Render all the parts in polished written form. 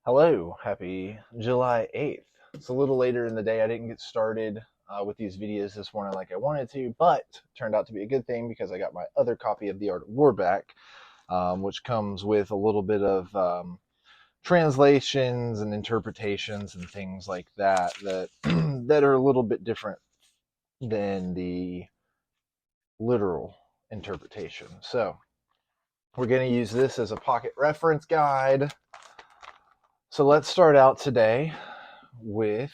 Hello, happy July 8th. It's a little later in the day. I didn't get started with these videos this morning like I wanted to, but turned out to be a good thing because I got my other copy of The Art of War back, which comes with a little bit of translations and interpretations and things like that that are a little bit different than the literal interpretation. So we're going to use this as a pocket reference guide. So let's start out today with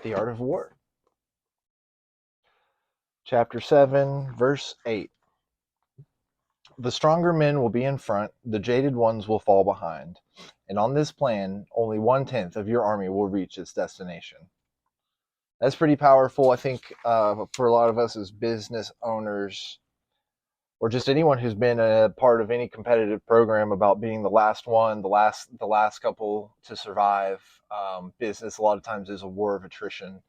The Art of War. Chapter 7, verse 8. The stronger men will be in front, the jaded ones will fall behind. And on this plan, only 1/10 of your army will reach its destination. That's pretty powerful, I think, for a lot of us as business owners, or just anyone who's been a part of any competitive program about being the last one, the last couple to survive. Business a lot of times is a war of attrition.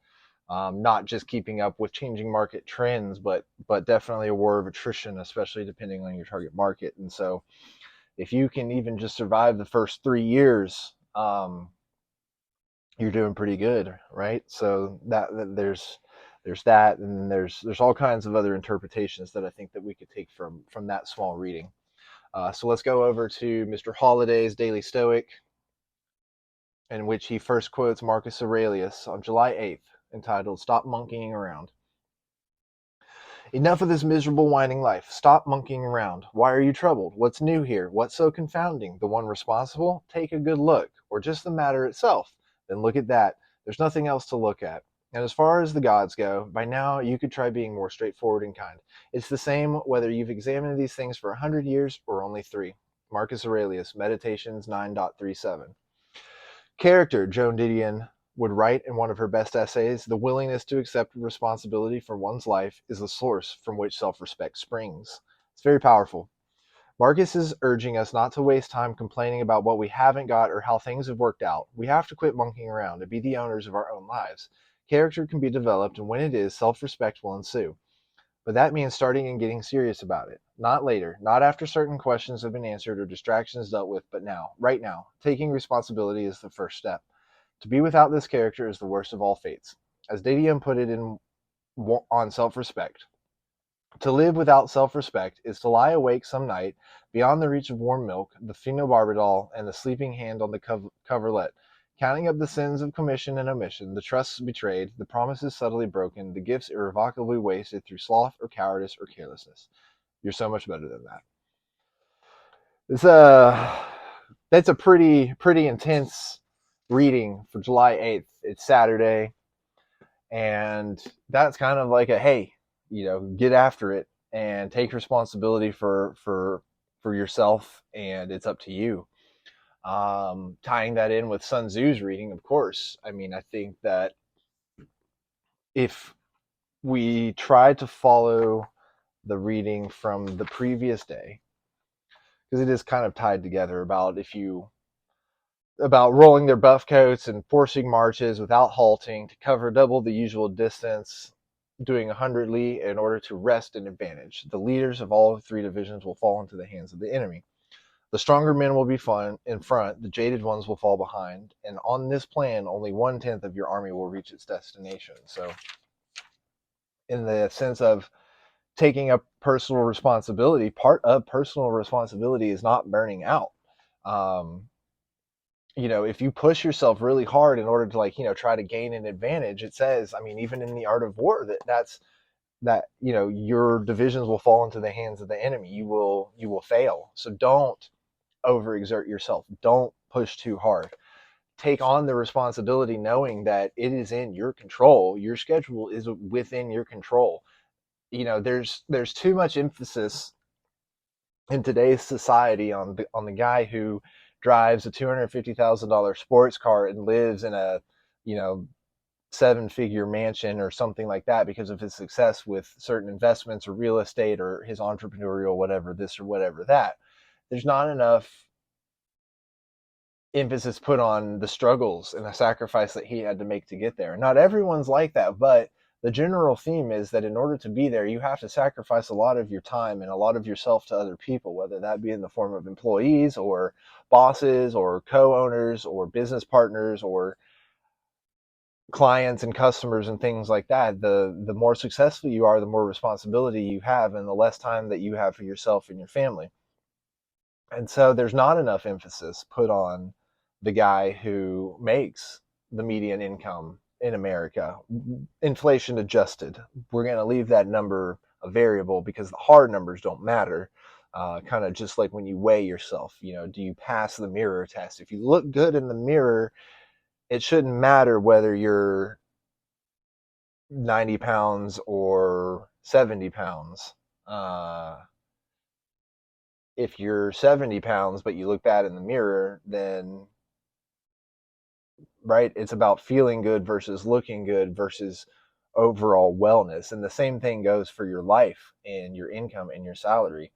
Not just keeping up with changing market trends, but definitely a war of attrition, especially depending on your target market. And so, if you can even just survive the first 3 years, you're doing pretty good, right? So there's that, and then there's all kinds of other interpretations that I think that we could take from that small reading. So let's go over to Mr. Holliday's Daily Stoic, in which he first quotes Marcus Aurelius on July 8th, entitled "Stop Monkeying Around." Enough of this miserable whining life. Stop monkeying around. Why are you troubled? What's new here? What's so confounding? The one responsible? Take a good look. Or just the matter itself? Then look at that. There's nothing else to look at. And as far as the gods go, by now you could try being more straightforward and kind. It's the same whether you've examined these things for 100 years or only 3. Marcus Aurelius, Meditations 9.37. Character, Joan Didion would write in one of her best essays, the willingness to accept responsibility for one's life is the source from which self-respect springs. It's very powerful. Marcus is urging us not to waste time complaining about what we haven't got or how things have worked out. We have to quit monkeying around and be the owners of our own lives. Character can be developed, and when it is, self-respect will ensue. But that means starting and getting serious about it. Not later, not after certain questions have been answered or distractions dealt with, but now, right now. Taking responsibility is the first step. To be without this character is the worst of all fates. As Didion put it on self-respect, to live without self-respect is to lie awake some night, beyond the reach of warm milk, the phenobarbital, and the sleeping hand on the coverlet, counting up the sins of commission and omission, the trusts betrayed, the promises subtly broken, the gifts irrevocably wasted through sloth or cowardice or carelessness. You're so much better than that. It's that's a pretty intense reading for July 8th. It's Saturday, and that's kind of like a hey, get after it and take responsibility for yourself, and it's up to you. Tying that in with Sun Tzu's reading, of course. I mean, I think that if we try to follow the reading from the previous day, because it is kind of tied together about rolling their buff coats and forcing marches without halting to cover double the usual distance, doing 100 li in order to wrest an advantage. The leaders of all 3 divisions will fall into the hands of the enemy. The stronger men will be in front, the jaded ones will fall behind, and on this plan, only 1/10 of your army will reach its destination. So, in the sense of taking up personal responsibility, part of personal responsibility is not burning out. Um, if you push yourself really hard in order to try to gain an advantage, it says, I mean, even in the Art of War, that your divisions will fall into the hands of the enemy. You will fail. So don't overexert yourself. Don't push too hard. Take on the responsibility knowing that it is in your control. Your schedule is within your control. There's too much emphasis in today's society on the guy who drives a $250,000 sports car and lives in a, 7-figure mansion or something like that because of his success with certain investments or real estate or his entrepreneurial whatever this or whatever that. There's not enough emphasis put on the struggles and the sacrifice that he had to make to get there. Not everyone's like that, but the general theme is that in order to be there, you have to sacrifice a lot of your time and a lot of yourself to other people, whether that be in the form of employees or bosses or co-owners or business partners or clients and customers and things like that. The more successful you are, the more responsibility you have and the less time that you have for yourself and your family. And so there's not enough emphasis put on the guy who makes the median income in America, inflation adjusted. We're going to leave that number a variable because the hard numbers don't matter. Kind of just like when you weigh yourself, do you pass the mirror test? If you look good in the mirror, it shouldn't matter whether you're 90 pounds or 70 pounds. If you're 70 pounds but you look bad in the mirror, then right, it's about feeling good versus looking good versus overall wellness. And the same thing goes for your life and your income and your salary.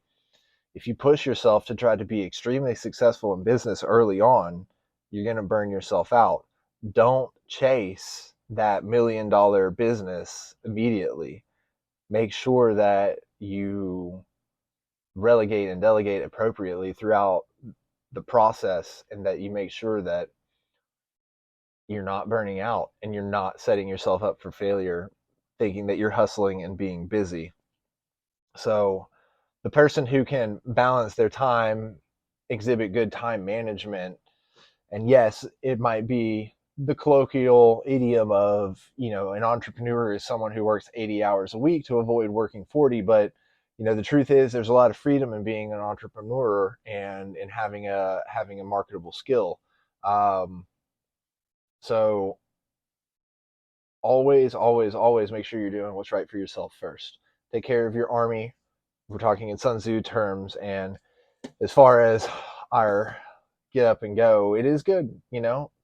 If you push yourself to try to be extremely successful in business early on, you're going to burn yourself out. Don't chase that $1 million business immediately. Make sure that you relegate and delegate appropriately throughout the process, and that you make sure that you're not burning out and you're not setting yourself up for failure thinking that you're hustling and being busy. So the person who can balance their time, exhibit good time management, and yes, it might be the colloquial idiom of, an entrepreneur is someone who works 80 hours a week to avoid working 40, but the truth is there's a lot of freedom in being an entrepreneur and in having a marketable skill. So always, always, always make sure you're doing what's right for yourself first. Take care of your army. We're talking in Sun Tzu terms. And as far as our get up and go, it is good,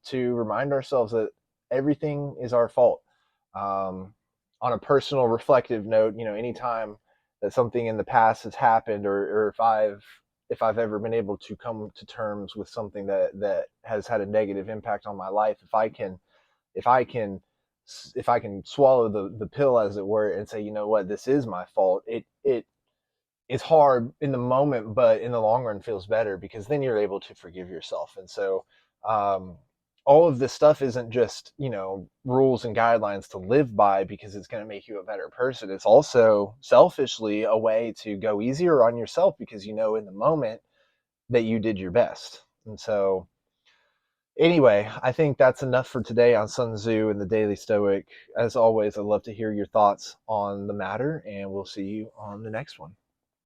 to remind ourselves that everything is our fault. On a personal reflective note, anytime that something in the past has happened, or if I've ever been able to come to terms with something that has had a negative impact on my life, if I can if I can swallow the pill, as it were, and say, you know what, this is my fault. It's hard in the moment, but in the long run feels better because then you're able to forgive yourself. And so all of this stuff isn't just, rules and guidelines to live by because it's going to make you a better person. It's also selfishly a way to go easier on yourself because in the moment that you did your best. And so anyway, I think that's enough for today on Sun Tzu and the Daily Stoic. As always, I'd love to hear your thoughts on the matter, and we'll see you on the next one.